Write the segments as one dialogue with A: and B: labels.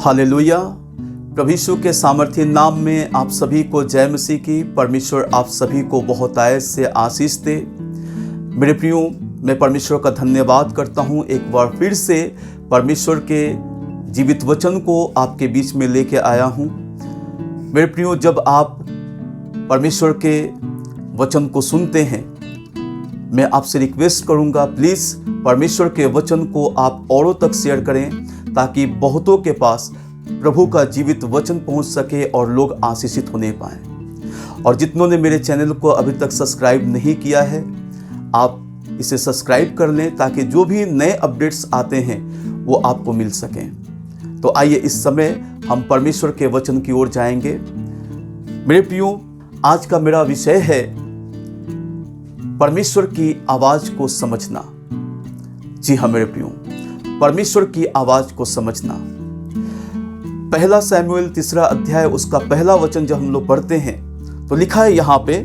A: Hallelujah. प्रभु यीशु के सामर्थ्य नाम में आप सभी को जय मसीह की। परमेश्वर आप सभी को बहुतायत से आशीष दे। मेरे प्रियो, मैं परमेश्वर का धन्यवाद करता हूँ एक बार फिर से परमेश्वर के जीवित वचन को आपके बीच में लेके आया हूँ। मेरे प्रियो, जब आप परमेश्वर के वचन को सुनते हैं, मैं आपसे रिक्वेस्ट करूँगा, प्लीज़ परमेश्वर के वचन को आप औरों तक शेयर करें ताकि बहुतों के पास प्रभु का जीवित वचन पहुंच सके और लोग आशीषित होने पाएं। और जितनों ने मेरे चैनल को अभी तक सब्सक्राइब नहीं किया है, आप इसे सब्सक्राइब कर लें ताकि जो भी नए अपडेट्स आते हैं वो आपको मिल सकें। तो आइए इस समय हम परमेश्वर के वचन की ओर जाएंगे। मेरे प्रियो, आज का मेरा विषय है परमेश्वर की आवाज को समझना। जी हाँ मेरे प्रियो, परमेश्वर की आवाज को समझना। पहला शमूएल 3 अध्याय उसका पहला वचन जब हम लोग पढ़ते हैं तो लिखा है यहाँ पे,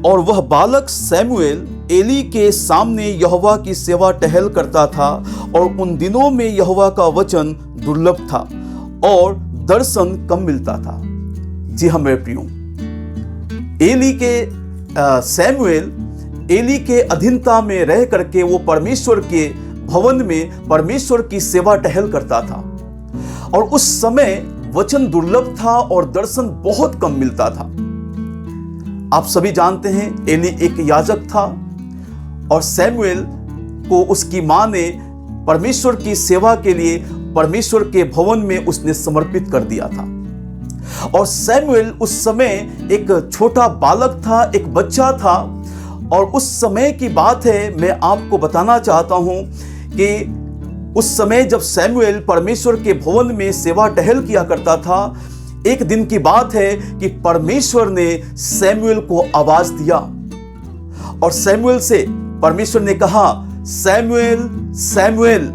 A: और वह बालक शमूएल एली के सामने यहोवा की सेवा टहल करता था, और उन दिनों में यहोवा का वचन दुर्लभ था और दर्शन कम मिलता था। जी हाँ मेरे प्रियो, शमूएल एली के अधीनता में रह करके वो परमेश्वर के भवन में परमेश्वर की सेवा टहल करता था, और उस समय वचन दुर्लभ था और दर्शन बहुत कम मिलता था। आप सभी जानते हैं एली एक याजक था, और शमूएल को उसकी मां ने परमेश्वर की सेवा के लिए परमेश्वर के भवन में उसने समर्पित कर दिया था। और शमूएल उस समय एक छोटा बालक था, एक बच्चा था। और उस समय की बात है, मैं आपको बताना चाहता हूं कि उस समय जब शमूएल परमेश्वर के भवन में सेवा टहल किया करता था, एक दिन की बात है कि परमेश्वर ने शमूएल को आवाज दिया, और शमूएल से परमेश्वर ने कहा, शमूएल शमूएल।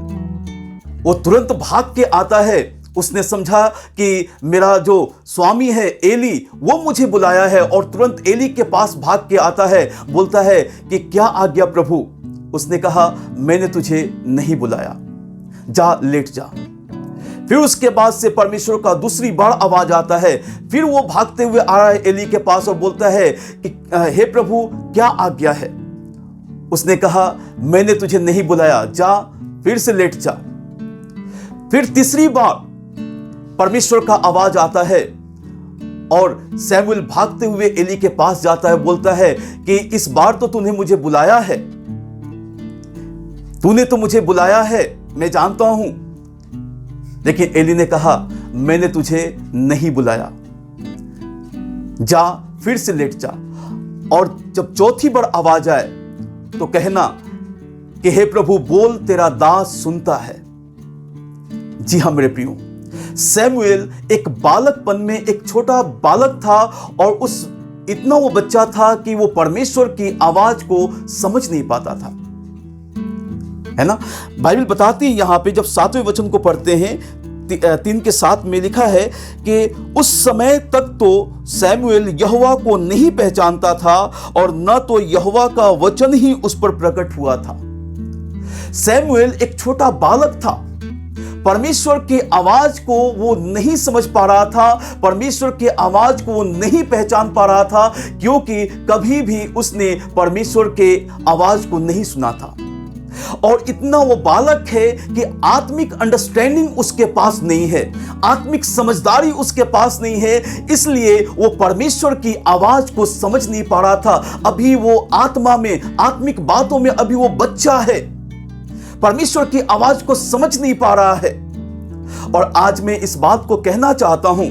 A: वो तुरंत भाग के आता है। उसने समझा कि मेरा जो स्वामी है एली, वो मुझे बुलाया है, और तुरंत एली के पास भाग के आता है। बोलता है कि क्या आज्ञा प्रभु। उसने कहा, मैंने तुझे नहीं बुलाया, जा लेट जा। फिर उसके बाद से परमेश्वर का दूसरी बार आवाज आता है। फिर वो भागते हुए आ रहा है एली के पास और बोलता है कि हे प्रभु, क्या आज्ञा है। उसने कहा, मैंने तुझे नहीं बुलाया, जा फिर से लेट जा। फिर तीसरी बार परमेश्वर का आवाज आता है, और शमूएल भागते हुए एली के पास जाता है। बोलता है कि इस बार तो तूने मुझे बुलाया है, तूने तो मुझे बुलाया है, मैं जानता हूं। लेकिन एली ने कहा, मैंने तुझे नहीं बुलाया, जा फिर से लेट जा। और जब चौथी बार आवाज आए तो कहना कि हे प्रभु, बोल, तेरा दास सुनता है। जी हाँ मेरे प्रियो, शमूएल एक बालकपन में एक छोटा बालक था, और इतना वो बच्चा था कि वो परमेश्वर की आवाज को समझ नहीं पाता था, है ना। बाइबल बताती है यहाँ पे, जब 7वें वचन को पढ़ते हैं 3:7 में लिखा है कि उस समय तक तो शमूएल यहोवा को नहीं पहचानता था, और न तो यहोवा का वचन ही उस पर प्रकट हुआ था। शमूएल एक छोटा बालक था, परमेश्वर की आवाज को वो नहीं समझ पा रहा था, परमेश्वर की आवाज को वो नहीं पहचान पा रहा था, क्योंकि कभी भी उसने परमेश्वर के आवाज को नहीं सुना था। और इतना वो बालक है कि आत्मिक अंडरस्टैंडिंग उसके पास नहीं है, आत्मिक समझदारी उसके पास नहीं है, इसलिए वो परमेश्वर की आवाज को समझ नहीं पा रहा था। अभी वो आत्मा में, आत्मिक बातों में अभी वो बच्चा है, परमेश्वर की आवाज को समझ नहीं पा रहा है। और आज मैं इस बात को कहना चाहता हूं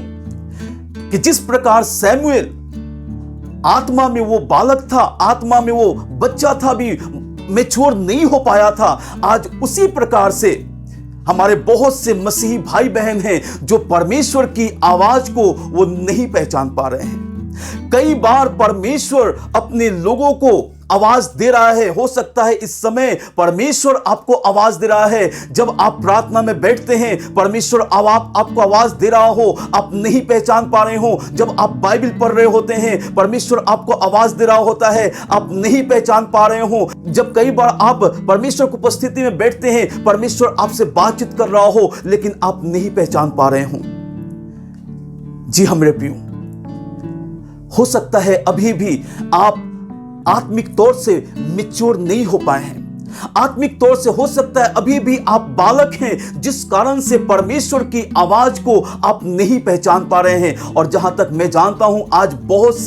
A: कि जिस प्रकार शमूएल आत्मा में वो बालक था, आत्मा में वो बच्चा था, भी मैच्योर नहीं हो पाया था, आज उसी प्रकार से हमारे बहुत से मसीही भाई बहन हैं जो परमेश्वर की आवाज को वो नहीं पहचान पा रहे हैं। कई बार परमेश्वर अपने लोगों को आवाज दे रहा है। हो सकता है इस समय परमेश्वर आपको आवाज दे रहा है। जब आप प्रार्थना में बैठते हैं, परमेश्वर आपको आवाज दे रहा हो, आप नहीं पहचान पा रहे हो। जब आप बाइबल पढ़ रहे होते हैं, परमेश्वर आपको आवाज दे रहा होता है, आप नहीं पहचान पा रहे हो। जब कई बार आप परमेश्वर की उपस्थिति में बैठते हैं, परमेश्वर आपसे बातचीत कर रहा हो, लेकिन आप नहीं पहचान पा रहे हो। जी हाँ मेरे प्रियो, हो सकता है अभी भी आप आत्मिक तौर से मैच्योर नहीं हो पाए हैं। आत्मिक तौर से हो सकता है अभी भी आप बालक हैं, जिस कारण से परमेश्वर की आवाज को आप नहीं पहचान पा रहे हैं। और जहां तक मैं जानता हूं, आज बहुत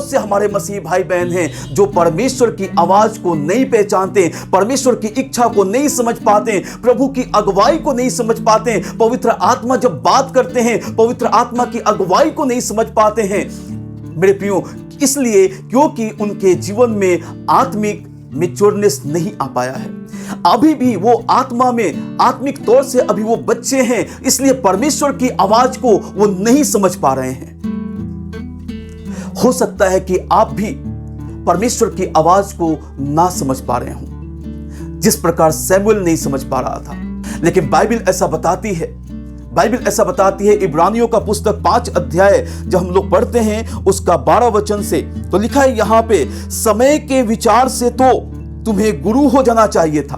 A: से हमारे मसीही भाई बहन हैं जो परमेश्वर की आवाज को नहीं पहचानते, परमेश्वर की इच्छा को नहीं समझ पाते, प्रभु की अगुवाई को नहीं समझ पाते। पवित्र आत्मा जब बात करते हैं, पवित्र आत्मा की अगुवाई को नहीं समझ पाते हैं मेरे प्रियो, इसलिए क्योंकि उनके जीवन में आत्मिक मैच्योरनेस नहीं आ पाया है। अभी भी वो आत्मा में, आत्मिक तौर से अभी वो बच्चे हैं, इसलिए परमेश्वर की आवाज को वो नहीं समझ पा रहे हैं। हो सकता है कि आप भी परमेश्वर की आवाज को ना समझ पा रहे हो, जिस प्रकार सैमुएल नहीं समझ पा रहा था। लेकिन बाइबल ऐसा बताती है, इब्रानियों का पुस्तक 5 अध्याय जब हम लोग पढ़ते हैं उसका 12 वचन से, तो लिखा है यहां पे, समय के विचार से तो तुम्हें गुरु हो जाना चाहिए था।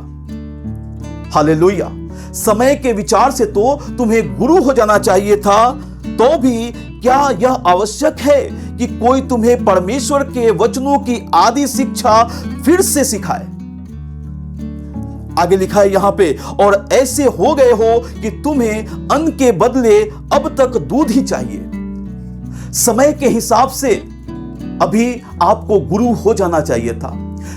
A: हालेलुया। समय के विचार से तो तुम्हें गुरु हो जाना चाहिए था, तो भी क्या यह आवश्यक है कि कोई तुम्हें परमेश्वर के वचनों की आदि शिक्षा फिर से सिखाए। आगे लिखा है यहां पे, और ऐसे हो गए हो कि तुम्हें अन्न के बदले अब तक दूध ही चाहिए। समय के हिसाब से अभी आपको गुरु हो जाना चाहिए था।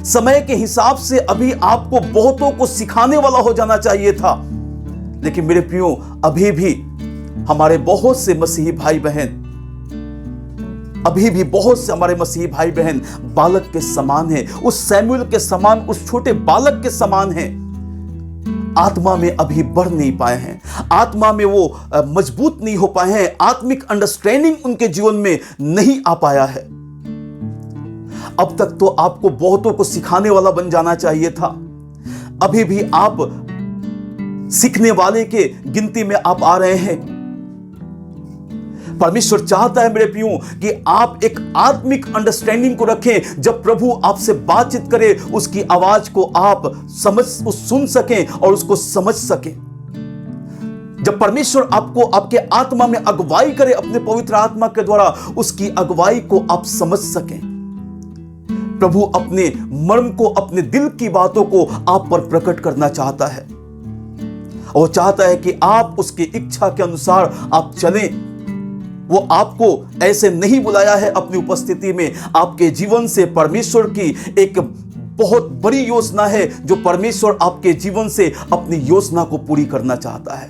A: समय के हिसाब से अभी आपको बहुतों को सिखाने वाला हो जाना चाहिए था। लेकिन मेरे प्रियो, अभी भी हमारे बहुत से मसीही भाई बहन बालक के समान हैं, उस सैमुएल के समान, उस छोटे बालक के समान हैं। आत्मा में अभी बढ़ नहीं पाए हैं, आत्मा में वो मजबूत नहीं हो पाए हैं, आत्मिक अंडरस्टैंडिंग उनके जीवन में नहीं आ पाया है। अब तक तो आपको बहुतों को सिखाने वाला बन जाना चाहिए था, अभी भी आप सीखने वाले के गिनती में आप आ रहे हैं। परमेश्वर चाहता है मेरे प्रियो कि आप एक आत्मिक अंडरस्टैंडिंग को रखें। जब प्रभु आपसे बातचीत करे, उसकी आवाज को आप सुन सकें और उसको समझ सकें। जब परमेश्वर आपको आपके आत्मा में अगुवाई करे अपने पवित्र आत्मा के द्वारा, उसकी अगुवाई को आप समझ सकें। प्रभु अपने मर्म को, अपने दिल की बातों को आप पर प्रकट करना चाहता है, और चाहता है कि आप उसकी इच्छा के अनुसार आप चलें। वो आपको ऐसे नहीं बुलाया है अपनी उपस्थिति में, आपके जीवन से परमेश्वर की एक बहुत बड़ी योजना है, जो परमेश्वर आपके जीवन से अपनी योजना को पूरी करना चाहता है।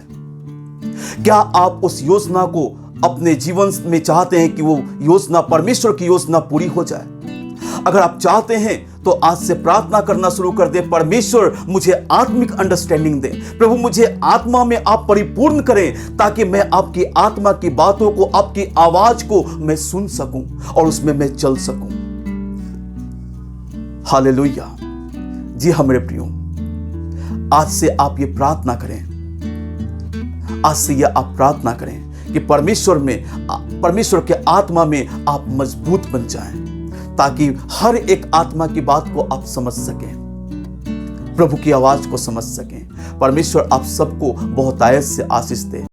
A: क्या आप उस योजना को अपने जीवन में चाहते हैं कि वो योजना, परमेश्वर की योजना पूरी हो जाए? अगर आप चाहते हैं तो आज से प्रार्थना करना शुरू कर दे, परमेश्वर मुझे आत्मिक अंडरस्टैंडिंग दे, प्रभु मुझे आत्मा में आप परिपूर्ण करें, ताकि मैं आपकी आत्मा की बातों को, आपकी आवाज को मैं सुन सकूं और उसमें मैं चल सकूं। हालेलुया। जी हाँ मेरे प्रियो, आज से आप ये प्रार्थना करें, आज से ये आप प्रार्थना करें कि परमेश्वर के आत्मा में आप मजबूत बन जाएं, ताकि हर एक आत्मा की बात को आप समझ सकें, प्रभु की आवाज को समझ सकें। परमेश्वर आप सबको बहुतायत से आशीष दे।